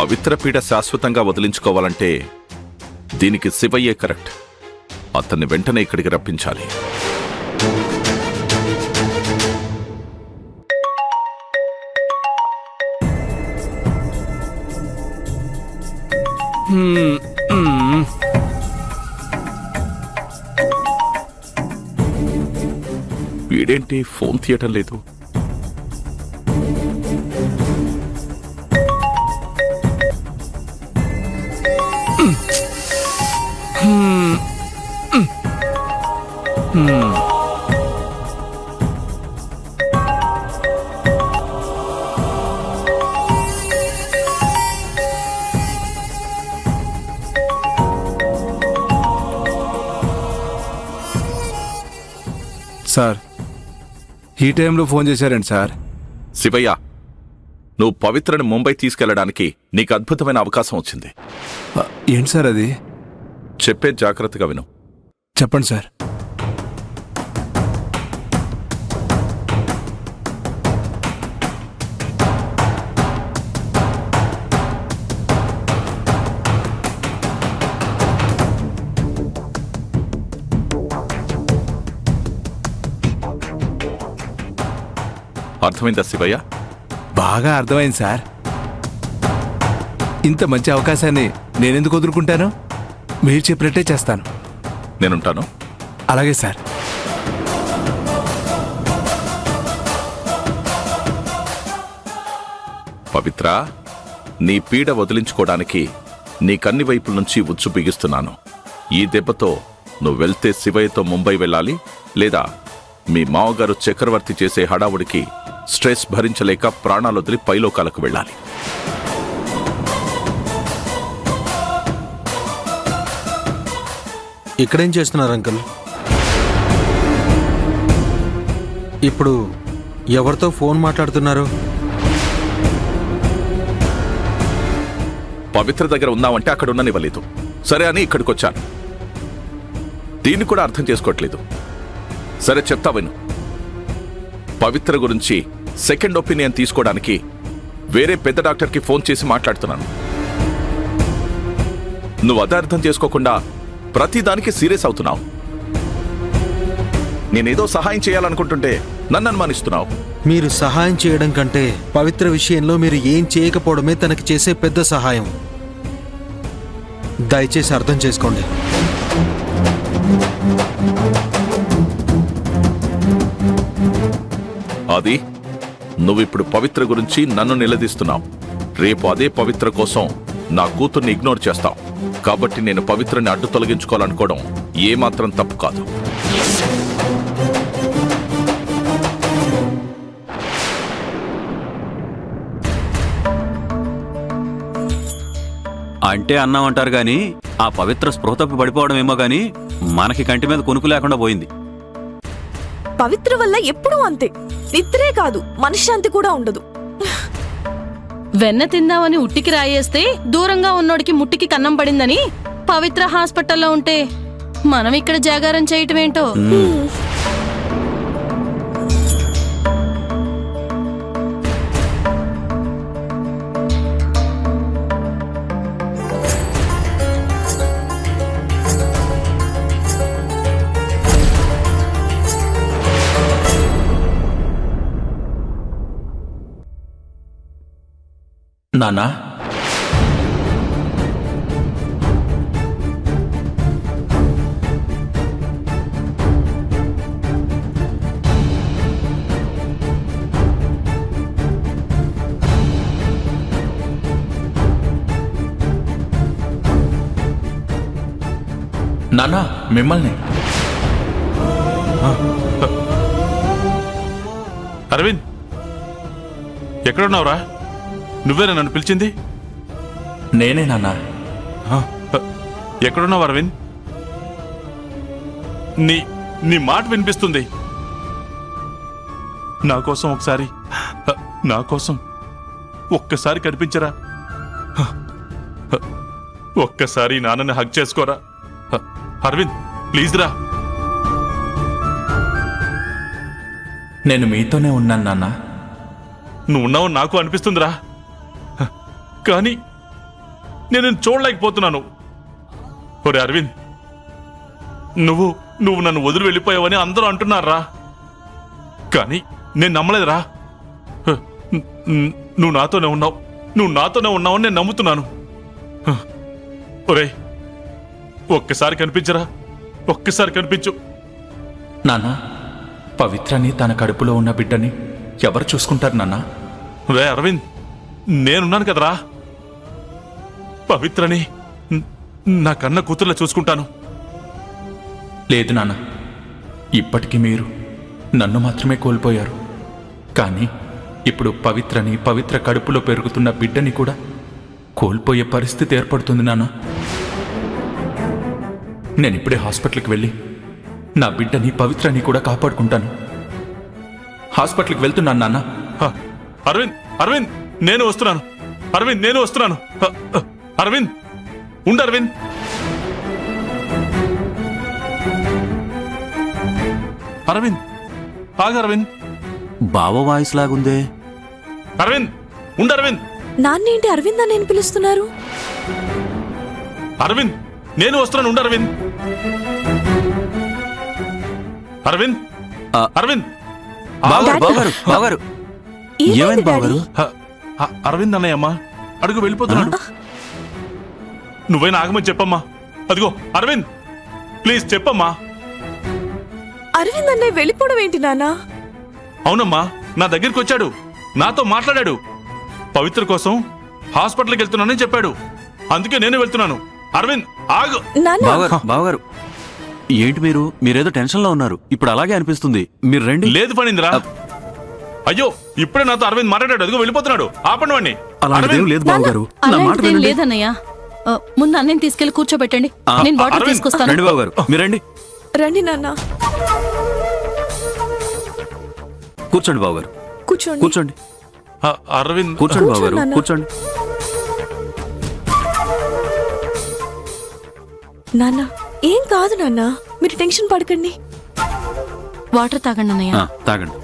పవిత్ర పీడ శాశ్వతంగా వదిలించుకోవాలంటే దీనికి శివయ్యే కరెక్ట్. అతన్ని వెంటనే ఇక్కడికి రప్పించాలి. వీడేంటి ఫోన్ తీయటం లేదు? సార్, ఈ టైంలో ఫోన్ చేశారండి సార్? శివయ్య, నువ్వు పవిత్రని ముంబై తీసుకెళ్లడానికి నీకు అద్భుతమైన అవకాశం వచ్చింది. ఏంటి సార్ అది? చెప్పే జాగ్రత్తగా విను. చెప్పండి సార్. అర్థమైందా శివయ్య? బాగా అర్థమైంది సార్. ఇంత మంచి అవకాశాన్ని నేనెందుకు వదులుకుంటాను? మీరు చెప్పినట్టే చేస్తాను. నేనుంటాను. అలాగే సార్. పవిత్ర, నీ పీడ వదిలించుకోవడానికి నీకన్ని వైపుల నుంచి ఉచ్చు బిగిస్తున్నాను. ఈ దెబ్బతో నువ్వు వెళ్తే శివయ్యతో ముంబై వెళ్ళాలి, లేదా మీ మావగారు చక్రవర్తి చేసే హడావుడికి స్ట్రెస్ భరించలేక ప్రాణాలొదిలి పైలోకాలకు వెళ్ళాలి. ఇక్కడేం చేస్తున్నారు అంకుల్? ఇప్పుడు ఎవరితో ఫోన్ మాట్లాడుతున్నారు? పవిత్ర దగ్గర ఉన్నావంటే అక్కడ ఉండనివ్వలేదు. సరే అని ఇక్కడికి వచ్చాను. దీన్ని కూడా అర్థం చేసుకోవట్లేదు. సరే చెప్తా విను. పవిత్ర గురించి సెకండ్ ఒపీనియన్ తీసుకోవడానికి వేరే పెద్ద డాక్టర్కి ఫోన్ చేసి మాట్లాడుతున్నాను. నువ్వు అదే అర్థం చేసుకోకుండా ప్రతిదానికి సీరియస్ అవుతున్నావు. నేనేదో సహాయం చేయాలనుకుంటుంటే నన్ను అనుమానిస్తున్నావు. మీరు సహాయం చేయడం కంటే పవిత్ర విషయంలో మీరు ఏం చేయకపోవడమే తనకి చేసే పెద్ద సహాయం. దయచేసి అర్థం చేసుకోండి. అది నువ్విప్పుడు పవిత్ర గురించి నన్ను నిలదీస్తున్నావు. రేపు అదే పవిత్ర కోసం నా కూతుర్ని ఇగ్నోర్ చేస్తావు. కాబట్టి నేను పవిత్రని అడ్డు తొలగించుకోవాలనుకోవడం ఏమాత్రం తప్పు కాదు. అంటే అన్నామంటారు గాని ఆ పవిత్ర స్పృహ తప్పి పడిపోవడం ఏమో గాని మనకి కంటి మీద కొనుక్కు లేకుండా పోయింది. పవిత్ర వల్ల ఎప్పుడూ అంతే. నిద్రే కాదు, మనశ్శాంతి కూడా ఉండదు. వెన్న తిందామని ఉట్టికి రాయేస్తే దూరంగా ఉన్నోడికి ముట్టికి కన్నం పడిందని పవిత్ర హాస్పిటల్లో ఉంటే మనం ఇక్కడ జాగారం చేయటం ఏంటో. నాన్నా, నాన్నా మిమ్మల్ని. అరవింద్, ఎక్కడున్నావురా? నువ్వేనా నన్ను పిలిచింది? నేనే నాన్నా. ఎక్కడున్నావు అరవింద్? నీ నీ మాట వినిపిస్తుంది. నా కోసం ఒక్కసారి కనిపించరా? ఒక్కసారి నాన్నని హగ్ చేసుకోరా అరవింద్, ప్లీజ్ రా. నేను మీతోనే ఉన్నాను నాన్న. నువ్వు ఉన్నావు నాకు అనిపిస్తుందిరా, కానీ నేను నిన్ను చూడలేకపోతున్నాను. ఒరే అరవింద్, నువ్వు నన్ను వదిలి వెళ్ళిపోయావని అందరూ అంటున్నారా, కానీ నేను నమ్మలేదురా. నువ్వు నాతోనే ఉన్నావని నేను నమ్ముతున్నాను. ఒరే, ఒక్కసారి కనిపించరా, ఒక్కసారి కనిపించు. నాన్న, పవిత్రని తన కడుపులో ఉన్న బిడ్డని ఎవరు చూసుకుంటారు నాన్న? రే అరవింద్, నేనున్నాను కదరా. పవిత్రని నా కన్న కూతుర్లా చూసుకుంటాను. లేదు నాన్న, ఇప్పటికీ మీరు నన్ను మాత్రమే కోల్పోయారు. కానీ ఇప్పుడు పవిత్రని, పవిత్ర కడుపులో పెరుగుతున్న బిడ్డని కూడా కోల్పోయే పరిస్థితి ఏర్పడుతుంది నాన్న. నేను ఇప్పుడే హాస్పిటల్కి వెళ్ళి నా బిడ్డని, పవిత్రని కూడా కాపాడుకుంటాను. హాస్పిటల్కి వెళ్తున్నాను నాన్న. అరవింద్ నేను వస్తున్నాను. అరవింద్ ఉండు. అరవింద్, ఆగు. అరవింద్, బావ వాయిస్ లాగుందే. అరవింద్ ఉండు. అరవింద్, నాన్నేంటి అరవింద్ అని పిలుస్తున్నారు? అరవింద్ నేను వస్తున్నాను. ఉండు అరవింద్. అరవింద్, ఆ. అరవింద్, బావగారు ఏమైంది బావగారు? అరవింద్ అన్నయ్యమ్మా, అడుగు వెళ్ళిపోతున్నాడు. నువ్వైనా ఆగమని చెప్పమ్మా. అదిగో అరవింద్, ప్లీజ్ చెప్పమ్మా. అరవింద్ అన్నయ్య వెళ్ళిపోవడం ఏంటి నాన్న? అవునమ్మా, నా దగ్గరికి వచ్చాడు, నాతో మాట్లాడాడు. పవిత్ర కోసం హాస్పిటల్కి వెళ్తున్నానని చెప్పాడు. అందుకే నేను వెళ్తున్నాను. అరవింద్ ఆగు. నాన్న, బావగారు ఏంటి మీరేదో టెన్షన్ లో ఉన్నారు. ఇప్పుడు అలాగే అనిపిస్తుంది. మీరు రండి. లేదు ఫణీంద్ర, అయ్యో ఇప్పుడే నాతో అరవింద్ మాట్లాడాడు. అదిగో వెళ్ళిపోతున్నాడు. ఆపండి వాణ్ణి. అలాంటిదేం లేదు బావగారు. నా మాట అలాంటిదేం వినండి. లేదన్నయ్య. ముందు అన్నయ్యని తీసుకెళ్లి కూర్చోబెట్టండి. నేను వాటర్ అరవింద్, తీసుకొస్తాను. రండి బావగారు, మీరండి. రండి నాన్న, కూర్చోండి బావగారు, కూర్చోండి. కూర్చోండి. అరవింద్ కూర్చోండి కూర్చో బావగారు, నాన్న. కూర్చోండి. నాన్న ఏం కాదు నాన్న, మీరు టెన్షన్ పడకండి. వాటర్ తాగండి అన్నయ్య. తాగండి.